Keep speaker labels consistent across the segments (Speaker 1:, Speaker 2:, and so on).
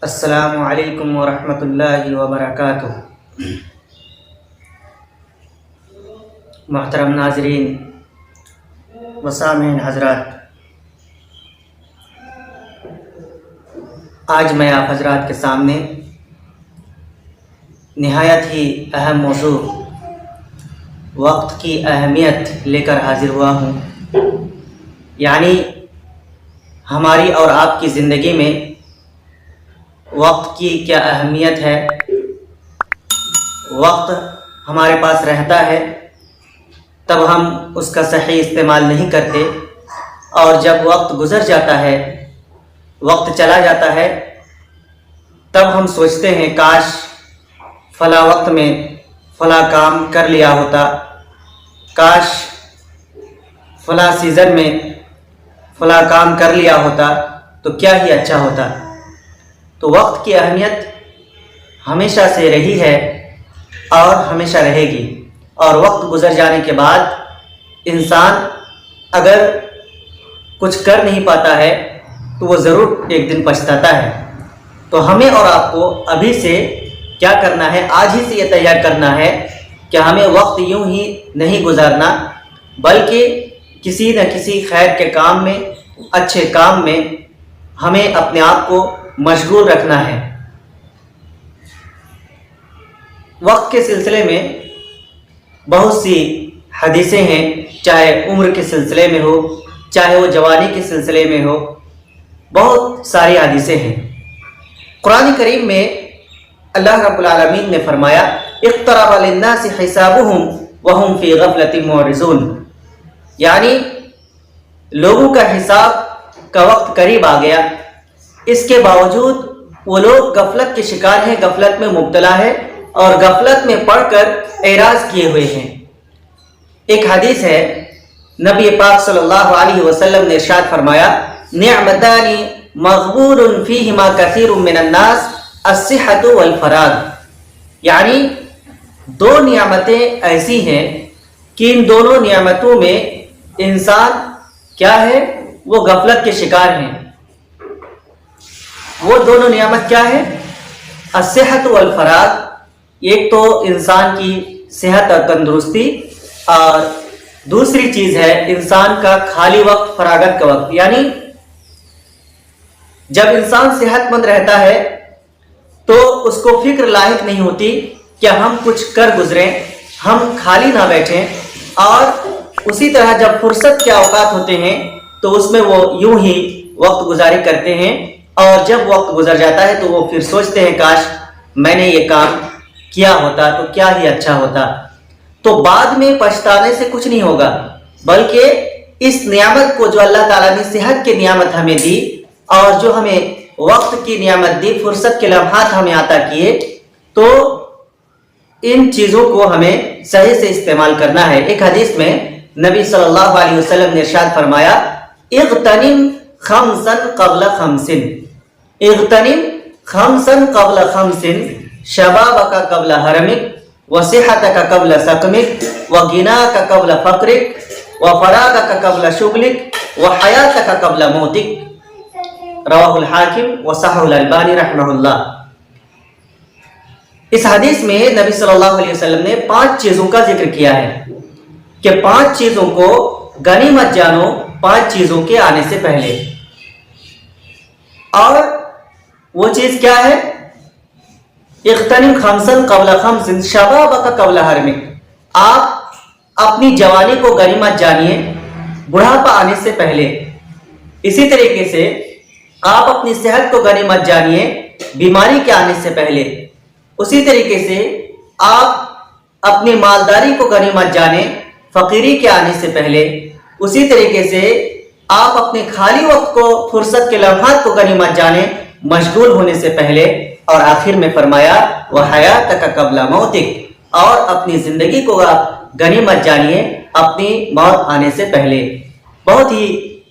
Speaker 1: السلام علیکم ورحمۃ اللہ وبرکاتہ۔ محترم ناظرین و سامعین حضرات، آج میں آپ حضرات کے سامنے نہایت ہی اہم موضوع وقت کی اہمیت لے کر حاضر ہوا ہوں۔ یعنی ہماری اور آپ کی زندگی میں وقت کی کیا اہمیت ہے۔ وقت ہمارے پاس رہتا ہے تب ہم اس کا صحیح استعمال نہیں کرتے، اور جب وقت گزر جاتا ہے، وقت چلا جاتا ہے، تب ہم سوچتے ہیں کاش فلاں وقت میں فلاں کام کر لیا ہوتا، کاش فلاں سیزن میں فلاں کام کر لیا ہوتا تو کیا ہی اچھا ہوتا۔ تو وقت کی اہمیت ہمیشہ سے رہی ہے اور ہمیشہ رہے گی، اور وقت گزر جانے کے بعد انسان اگر کچھ کر نہیں پاتا ہے تو وہ ضرور ایک دن پچھتاتا ہے۔ تو ہمیں اور آپ کو ابھی سے کیا کرنا ہے، آج ہی سے یہ تیار کرنا ہے کہ ہمیں وقت یوں ہی نہیں گزارنا، بلکہ کسی نہ کسی خیر کے کام میں، اچھے کام میں ہمیں اپنے آپ کو مشغول رکھنا ہے۔ وقت کے سلسلے میں بہت سی حدیثیں ہیں، چاہے عمر کے سلسلے میں ہو، چاہے وہ جوانی کے سلسلے میں ہو، بہت ساری حدیثیں ہیں۔ قرآن کریم میں اللہ رب العالمین نے فرمایا اقترب للناس حسابهم وهم فی غفلۃ معرضون، یعنی لوگوں کا حساب کا وقت قریب آ گیا، اس کے باوجود وہ لوگ غفلت کے شکار ہیں، غفلت میں مبتلا ہے، اور غفلت میں پڑ کر اعراض کیے ہوئے ہیں۔ ایک حدیث ہے، نبی پاک صلی اللہ علیہ وسلم نے ارشاد فرمایا نعمتان مغبور فیہما کثیر من الناس الصحۃ والفراغ، یعنی دو نعمتیں ایسی ہیں کہ ان دونوں نعمتوں میں انسان کیا ہے، وہ غفلت کے شکار ہیں۔ وہ دونوں نعمت کیا ہے؟ الصحت والفراغ، ایک تو انسان کی صحت اور تندرستی، اور دوسری چیز ہے انسان کا خالی وقت، فراغت کا وقت۔ یعنی جب انسان صحت مند رہتا ہے تو اس کو فکر لاحق نہیں ہوتی کہ ہم کچھ کر گزریں، ہم خالی نہ بیٹھیں، اور اسی طرح جب فرصت کے اوقات ہوتے ہیں تو اس میں وہ یوں ہی وقت گزاری کرتے ہیں، اور جب وقت گزر جاتا ہے تو وہ پھر سوچتے ہیں کاش میں نے یہ کام کیا ہوتا تو کیا ہی اچھا ہوتا۔ تو بعد میں پچھتانے سے کچھ نہیں ہوگا، بلکہ اس نعمت کو جو اللہ تعالیٰ نے صحت کی نعمت ہمیں دی، اور جو ہمیں وقت کی نعمت دی، فرصت کے لمحات ہمیں عطا کیے، تو ان چیزوں کو ہمیں صحیح سے استعمال کرنا ہے۔ ایک حدیث میں نبی صلی اللہ علیہ وسلم نے ارشاد فرمایا اغتنم خمسا قبل خمس، اغتنم خمسا قبل خمس، شبابک قبل حرمک، وصحتک قبل سقمک، وغناک قبل فقرک، وفراغک قبل شغلک، وحیاتک قبل موتک، رواہ الحاکم وصححہ الالبانی رحمہ اللہ۔ اس حدیث میں نبی صلی اللہ علیہ وسلم نے 5 چیزوں کا ذکر کیا ہے کہ 5 چیزوں کو غنیمت جانو 5 چیزوں کے آنے سے پہلے۔ اور وہ چیز کیا ہے؟ اغتنم خمسا قبل خمس شبابک قبل حرمک، آپ اپنی جوانی کو غنیمت جانیے بڑھاپا آنے سے پہلے۔ اسی طریقے سے آپ اپنی صحت کو غنیمت جانیے بیماری کے آنے سے پہلے۔ اسی طریقے سے آپ اپنی مالداری کو غنیمت جانیں فقیری کے آنے سے پہلے۔ اسی طریقے سے آپ اپنے خالی وقت کو، فرصت کے لمحات کو غنیمت جانیں مشغول ہونے سے پہلے۔ اور آخر میں فرمایا وحیاتک قبل موتک، اور اپنی زندگی کو آپ غنیمت جانیے اپنی موت آنے سے پہلے۔ بہت ہی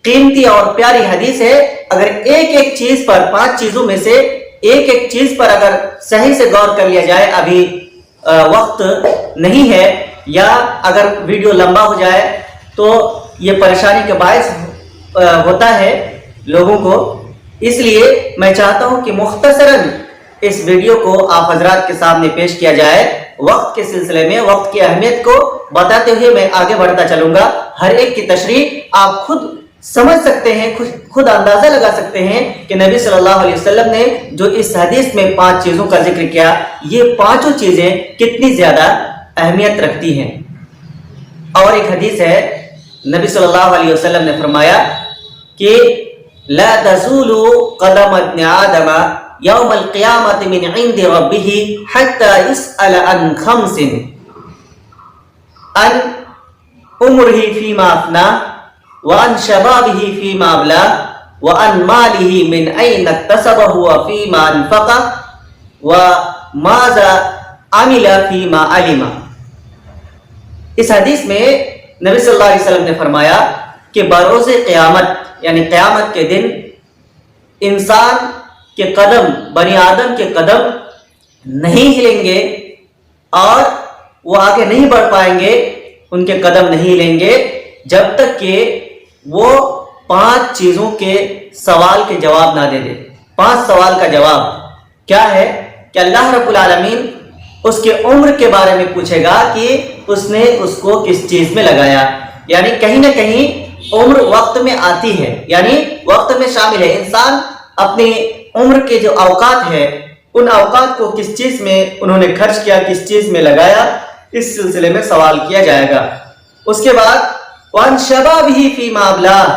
Speaker 1: قیمتی اور پیاری حدیث ہے۔ اگر ایک ایک چیز پر، 5 چیزوں میں سے ایک ایک چیز پر اگر صحیح سے غور کر لیا جائے، ابھی وقت نہیں ہے، یا اگر ویڈیو لمبا ہو جائے تو یہ پریشانی کا باعث ہوتا ہے لوگوں کو، اس لیے میں چاہتا ہوں کہ مختصراً اس ویڈیو کو آپ حضرات کے سامنے پیش کیا جائے. وقت کے سلسلے میں وقت کی اہمیت کو بتاتے ہوئے میں آگے بڑھتا چلوں گا. ہر ایک کی تشریح آپ خود سمجھ سکتے ہیں, خود اندازہ لگا سکتے ہیں کہ نبی صلی اللہ علیہ وسلم نے جو اس حدیث میں 5 چیزوں کا ذکر کیا, یہ 5 چیزیں کتنی زیادہ اہمیت رکھتی ہیں. اور ایک حدیث ہے, نبی صلی اللہ علیہ وسلم نے فرمایا کہ لا تزول قدم ابن آدم یوم القیامت من عند ربه حتى يسأل عن 5 عن عمره فيما افناه وعن شبابه فيما أبلاه وعن ماله من أين اكتسبه وفيما أنفقه وماذا عمل فيما علم. اس حدیث میں نبی صلی اللہ علیہ وسلم نے فرمایا کہ بروز قیامت یعنی قیامت کے دن انسان کے قدم, بنی آدم کے قدم نہیں ہلیں گے اور وہ آگے نہیں بڑھ پائیں گے, ان کے قدم نہیں ہلیں گے جب تک کہ وہ 5 چیزوں کے سوال کے جواب نہ دے دے. 5 سوال کا جواب کیا ہے کہ اللہ رب العالمین اس کے عمر کے بارے میں پوچھے گا کہ اس نے اس کو کس چیز میں لگایا. یعنی کہیں نہ کہیں عمر وقت میں آتی ہے, یعنی وقت میں شامل ہے. انسان اپنی عمر کے جو اوقات ہے ان اوقات کو کس چیز میں انہوں نے خرچ کیا, کس چیز میں لگایا, اس سلسلے میں سوال کیا جائے گا. اس کے بعد وَعَنْ شَبَابِهِ فِيمَا أَبْلَاهُ,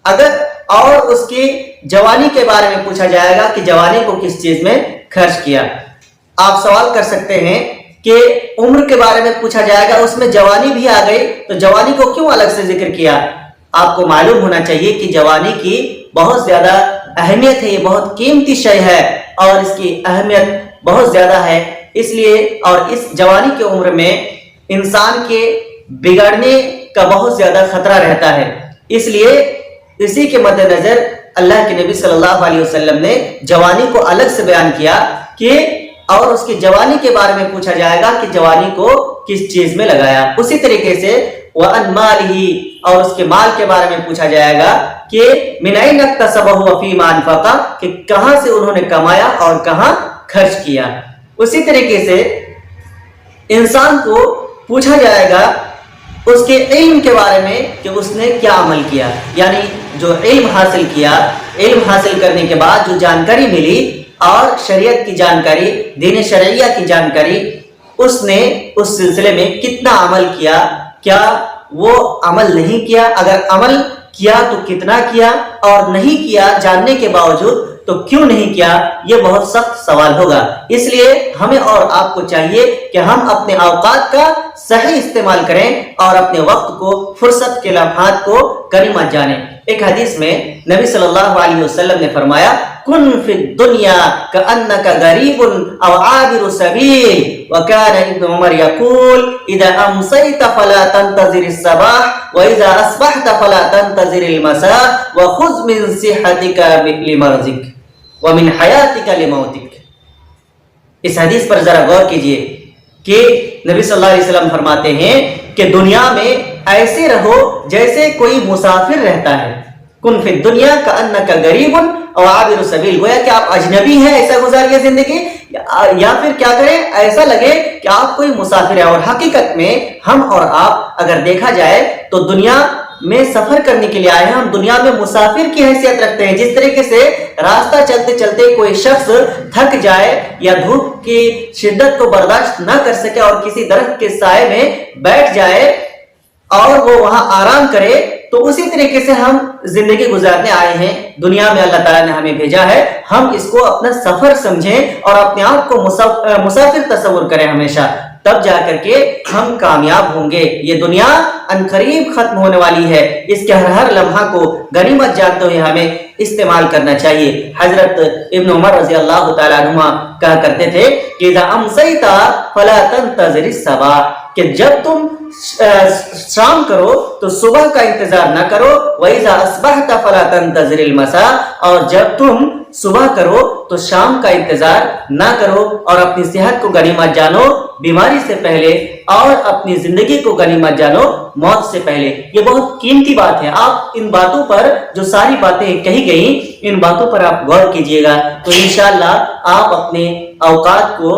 Speaker 1: اگر اور اس کی جوانی کے بارے میں پوچھا جائے گا کہ جوانی کو کس چیز میں خرچ کیا. آپ سوال کر سکتے ہیں کہ عمر کے بارے میں پوچھا جائے گا, اس میں جوانی بھی آ گئی تو جوانی کو کیوں الگ سے ذکر کیا. آپ کو معلوم ہونا چاہیے کہ جوانی کی بہت زیادہ اہمیت ہے, یہ بہت قیمتی شے ہے اور اس کی اہمیت بہت زیادہ ہے. اس لیے اور اس جوانی کی عمر میں انسان کے بگڑنے کا بہت زیادہ خطرہ رہتا ہے. اس لیے اسی کے مد نظر اللہ کے نبی صلی اللہ علیہ وسلم نے جوانی کو الگ سے بیان کیا کہ اور اس کی جوانی کے بارے میں پوچھا جائے گا کہ جوانی کو کس چیز میں لگایا. اسی طریقے سے وَأَنْ مَالِهِ, اور اس کے مال کے بارے میں پوچھا جائے گا کہ مِنْ أَيْنَ اكْتَسَبَهُ وَفِيمَا أَنْفَقَ, کہ کہاں سے انہوں نے کمایا اور کہاں خرچ کیا. اسی طریقے سے انسان کو پوچھا جائے گا اس کے علم کے بارے میں کہ اس نے کیا عمل کیا. یعنی جو علم حاصل کیا, علم حاصل کرنے کے بعد جو جانکاری ملی اور شریعت کی جانکاری, دین شرعیہ کی جانکاری, اس نے اس سلسلے میں کتنا عمل کیا, کیا وہ عمل نہیں کیا, اگر عمل کیا تو کتنا کیا, اور نہیں کیا جاننے کے باوجود تو کیوں نہیں کیا. یہ بہت سخت سوال ہوگا. اس لیے ہمیں اور آپ کو چاہیے کہ ہم اپنے اوقات کا صحیح استعمال کریں اور اپنے وقت کو, فرصت کے لمحات کو غنیمت جانیں. ایک حدیث میں نبی صلی اللہ علیہ وسلم نے فرمایا کن فی الدنیا کأنک غریب او عابر سبیل, وکان ابن عمر یقول اذا امسیت فلا تنتظر الصباح واذا اصبحت فلا تنتظر المساء وخذ من صحتک لمرضک ومن حیاتک لموتک. اس حدیث پر ذرا غور کیجئے کہ نبی صلی اللہ علیہ وسلم فرماتے ہیں کہ دنیا میں ایسے رہو جیسے کوئی مسافر رہتا ہے. کن فی الدنیا کأنک غریب او عابر سبیل, گویا کہ آپ اجنبی ہیں, ایسا گزاریے زندگی, یا پھر کیا کریں ایسا لگے کہ آپ کوئی مسافر ہیں. اور حقیقت میں ہم اور آپ اگر دیکھا جائے تو دنیا میں سفر کرنے کے لیے آئے ہیں, ہم دنیا میں مسافر کی حیثیت رکھتے ہیں. جس طریقے سے راستہ چلتے چلتے کوئی شخص تھک جائے یا دھوپ کی شدت کو برداشت نہ کر سکے اور کسی درخت کے سائے میں بیٹھ جائے اور وہ وہاں آرام کرے, تو اسی طریقے سے ہم زندگی گزارنے آئے ہیں. دنیا میں اللہ تعالیٰ نے ہمیں بھیجا ہے, ہم اس کو اپنا سفر سمجھیں اور اپنے آپ کو مسافر تصور کریں ہمیشہ, تب جا کر کے ہم کامیاب ہوں گے. یہ دنیا عنقریب ختم ہونے والی ہے, اس کے ہر لمحہ کو غنیمت جانتے ہوئے ہمیں استعمال کرنا چاہیے. حضرت ابن عمر رضی اللہ تعالیٰ عنہ کہا کرتے تھے کہ اذا امسیت فلا تنتظر الصباح, کہ جب تم شام کرو تو صبح کا انتظار نہ کرو. وَإِذَا أَصْبَحْتَ فَلَا تَنْتَظِرِ الْمَسَاءَ, اور جب تم صبح کرو تو شام کا انتظار نہ کرو. اور اپنی صحت کو غنیمت جانو بیماری سے پہلے, اور اپنی زندگی کو غنیمت جانو موت سے پہلے. یہ بہت قیمتی بات ہے. آپ ان باتوں پر, جو ساری باتیں کہی گئیں, ان باتوں پر آپ غور کیجئے گا تو انشاءاللہ آپ اپنے اوقات کو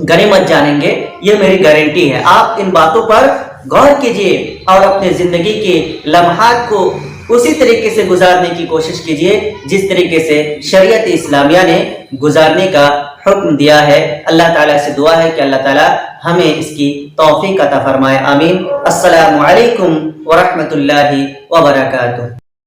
Speaker 1: غنیمت جانیں گے. یہ میری گارنٹی ہے. آپ ان باتوں پر غور کیجئے اور اپنے زندگی کے لمحات کو اسی طریقے سے گزارنے کی کوشش کیجئے جس طریقے سے شریعت اسلامیہ نے گزارنے کا حکم دیا ہے. اللہ تعالیٰ سے دعا ہے کہ اللہ تعالیٰ ہمیں اس کی توفیق عطا فرمائے. آمین. السلام علیکم ورحمۃ اللہ وبرکاتہ.